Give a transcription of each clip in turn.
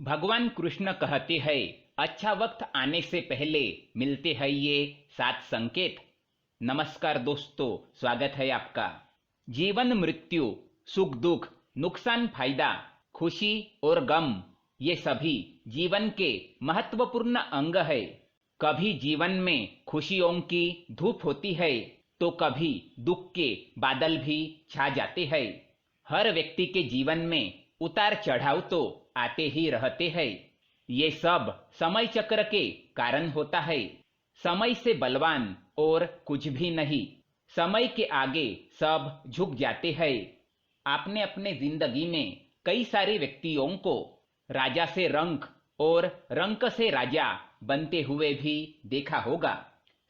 भगवान कृष्ण कहते हैं, अच्छा वक्त आने से पहले मिलते हैं ये 7 संकेत। नमस्कार दोस्तों, स्वागत है आपका। जीवन मृत्यु, सुख दुख, नुकसान फायदा, खुशी और गम, ये सभी जीवन के महत्वपूर्ण अंग है। कभी जीवन में खुशियों की धूप होती है तो कभी दुख के बादल भी छा जाते हैं। हर व्यक्ति के जीवन में उतार चढ़ाव तो आते ही रहते हैं। ये सब समय चक्र के कारण होता है। समय से बलवान और कुछ भी नहीं। समय के आगे सब झुक जाते हैं। आपने अपने जिंदगी में कई सारे व्यक्तियों को राजा से रंक और रंक से राजा बनते हुए भी देखा होगा।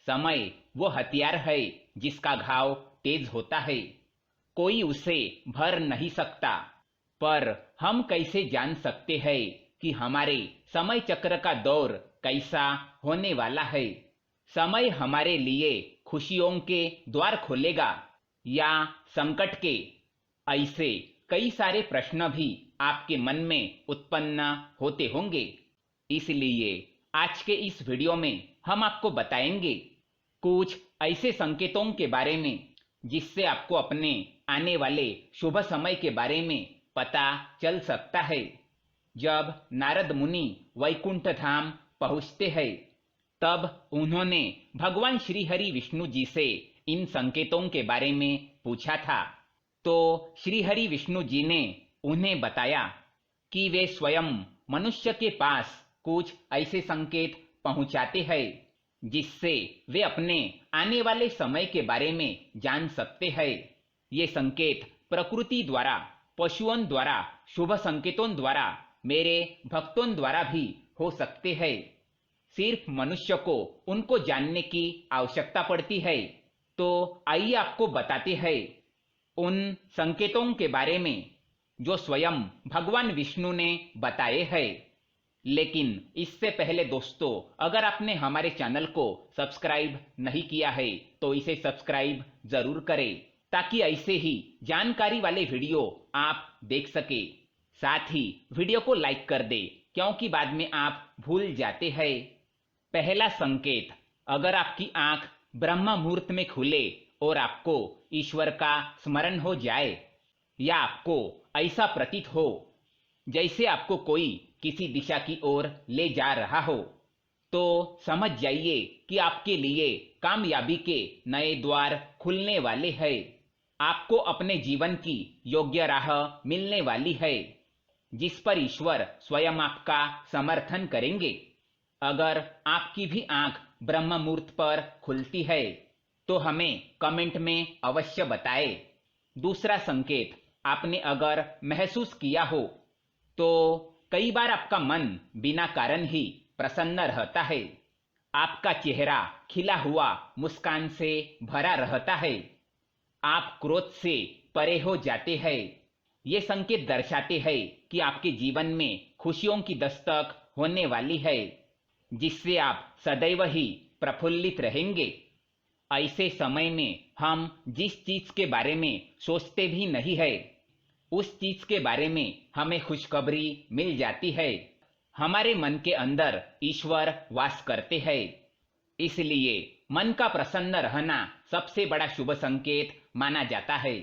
समय वो हथियार है जिसका घाव तेज होता है। कोई उसे भर नहीं सकता। पर हम कैसे जान सकते हैं कि हमारे समय चक्र का दौर कैसा होने वाला है? समय हमारे लिए खुशियों के द्वार खोलेगा या संकट के? ऐसे कई सारे प्रश्न भी आपके मन में उत्पन्न होते होंगे। इसलिए आज के इस वीडियो में हम आपको बताएंगे कुछ ऐसे संकेतों के बारे में जिससे आपको अपने आने वाले शुभ समय के बारे में पता चल सकता है। जब नारद मुनि वैकुंठ धाम पहुंचते हैं तब उन्होंने भगवान श्री हरि विष्णु जी से इन संकेतों के बारे में पूछा था। तो श्री हरि विष्णु जी ने उन्हें बताया कि वे स्वयं मनुष्य के पास कुछ ऐसे संकेत पहुंचाते हैं जिससे वे अपने आने वाले समय के बारे में जान सकते हैं। ये संकेत प्रकृति द्वारा, पशुओं द्वारा, शुभ संकेतों द्वारा, मेरे भक्तों द्वारा भी हो सकते हैं। सिर्फ मनुष्य को उनको जानने की आवश्यकता पड़ती है। तो आइए आपको बताते हैं उन संकेतों के बारे में जो स्वयं भगवान विष्णु ने बताए हैं। लेकिन इससे पहले दोस्तों, अगर आपने हमारे चैनल को सब्सक्राइब नहीं किया है तो इसे सब्सक्राइब जरूर करें ताकि ऐसे ही जानकारी वाले वीडियो आप देख सके। साथ ही वीडियो को लाइक कर दे क्योंकि बाद में आप भूल जाते हैं। पहला संकेत, अगर आपकी आंख ब्रह्म मुहूर्त में खुले और आपको ईश्वर का स्मरण हो जाए या आपको ऐसा प्रतीत हो जैसे आपको कोई किसी दिशा की ओर ले जा रहा हो, तो समझ जाइए कि आपके लिए कामयाबी के नए द्वार खुलने वाले हैं। आपको अपने जीवन की योग्य राह मिलने वाली है जिस पर ईश्वर स्वयं आपका समर्थन करेंगे। अगर आपकी भी आंख ब्रह्म मुहूर्त पर खुलती है तो हमें कमेंट में अवश्य बताएं। दूसरा संकेत, आपने अगर महसूस किया हो तो कई बार आपका मन बिना कारण ही प्रसन्न रहता है। आपका चेहरा खिला हुआ मुस्कान से भरा रहता है। आप क्रोध से परे हो जाते हैं। ये संकेत दर्शाते हैं कि आपके जीवन में खुशियों की दस्तक होने वाली है जिससे आप सदैव ही प्रफुल्लित रहेंगे। ऐसे समय में हम जिस चीज के बारे में सोचते भी नहीं है उस चीज के बारे में हमें खुशखबरी मिल जाती है। हमारे मन के अंदर ईश्वर वास करते हैं। इसलिए मन का प्रसन्न रहना सबसे बड़ा शुभ संकेत माना जाता है।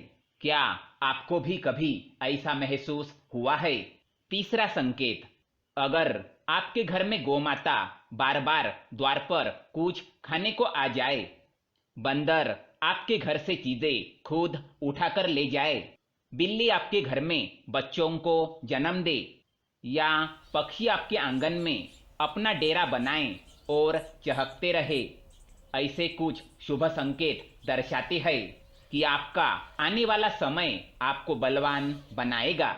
क्या आपको भी कभी ऐसा महसूस हुआ है? तीसरा संकेत, अगर आपके घर में गोमाता बार बार द्वार पर कुछ खाने को आ जाए, बंदर आपके घर से चीजें खुद उठाकर ले जाए, बिल्ली आपके घर में बच्चों को जन्म दे या पक्षी आपके आंगन में अपना डेरा बनाए और चहकते रहे, ऐसे कुछ शुभ संकेत दर्शाते हैं कि आपका आने वाला समय आपको बलवान बनाएगा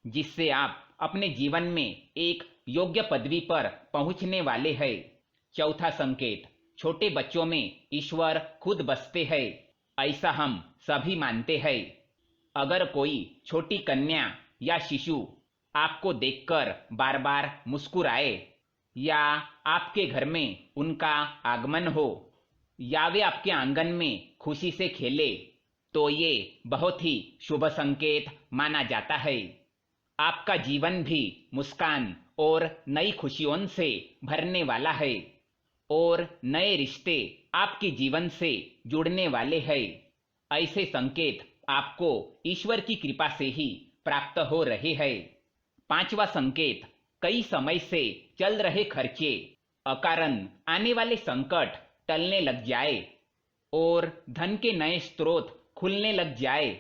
जिससे आप अपने जीवन में एक योग्य पदवी पर पहुंचने वाले हैं। चौथा संकेत, छोटे बच्चों में ईश्वर खुद बसते हैं, ऐसा हम सभी मानते हैं। अगर कोई छोटी कन्या या शिशु आपको देखकर बार बार मुस्कुराए या आपके घर में उनका आगमन हो या वे आपके आंगन में खुशी से खेले तो ये बहुत ही शुभ संकेत माना जाता है। आपका जीवन भी मुस्कान और नई खुशियों से भरने वाला है और नए रिश्ते आपके जीवन से जुड़ने वाले हैं। ऐसे संकेत आपको ईश्वर की कृपा से ही प्राप्त हो रहे हैं। पांचवा संकेत, कई समय से चल रहे खर्चे, अकारण आने वाले संकट टलने लग जाए और धन के नए स्रोत खुलने लग जाए।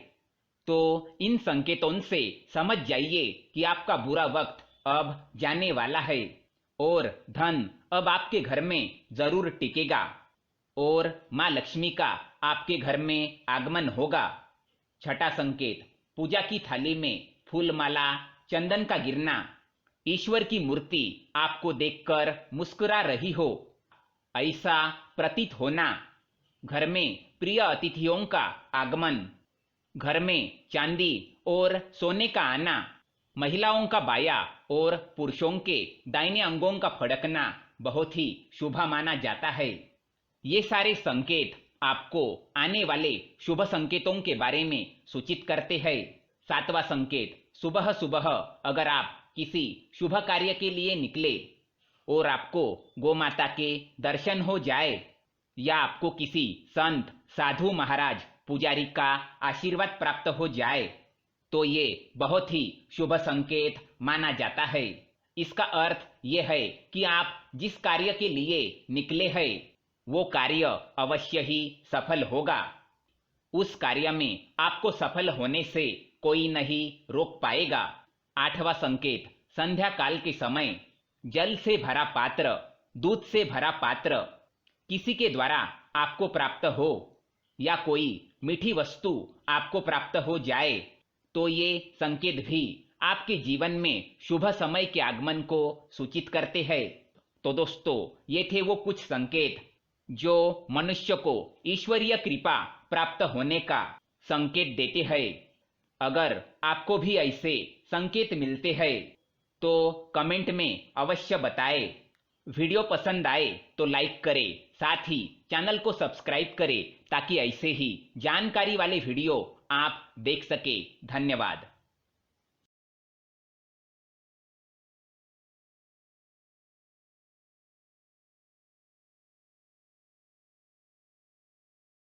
तो इन संकेतों से समझ जाइए कि आपका बुरा वक्त अब जाने वाला है और धन अब आपके घर में जरूर टिकेगा और माँ लक्ष्मी का आपके घर में आगमन होगा। छठा संकेत, पूजा की थाली में फूलमाला, चंदन का गिरना, ईश्वर की मूर्ति आपको देखकर मुस्कुरा रही हो, ऐसा प्रतीत होना, घर में प्रिय अतिथियों का आगमन, घर में चांदी और सोने का आना, महिलाओं का बाया और पुरुषों के दाहिने अंगों का फड़कना बहुत ही शुभ माना जाता है। ये सारे संकेत आपको आने वाले शुभ संकेतों के बारे में सूचित करते हैं। सातवां संकेत, सुबह सुबह अगर आप किसी शुभ कार्य के लिए निकले और आपको गौ माता के दर्शन हो जाए या आपको किसी संत, साधु, महाराज, पुजारी का आशीर्वाद प्राप्त हो जाए तो ये बहुत ही शुभ संकेत माना जाता है। इसका अर्थ ये है कि आप जिस कार्य के लिए निकले हैं वो कार्य अवश्य ही सफल होगा। उस कार्य में आपको सफल होने से कोई नहीं रोक पाएगा। आठवां संकेत, संध्या काल के समय जल से भरा पात्र, दूध से भरा पात्र किसी के द्वारा आपको प्राप्त हो या कोई मीठी वस्तु आपको प्राप्त हो जाए तो ये संकेत भी आपके जीवन में शुभ समय के आगमन को सूचित करते हैं। तो दोस्तों, ये थे वो कुछ संकेत जो मनुष्य को ईश्वरीय कृपा प्राप्त होने का संकेत देते हैं। अगर आपको भी ऐसे संकेत मिलते हैं तो कमेंट में अवश्य बताएं। वीडियो पसंद आए तो लाइक करें, साथ ही चैनल को सब्सक्राइब करें ताकि ऐसे ही जानकारी वाले वीडियो आप देख सके। धन्यवाद।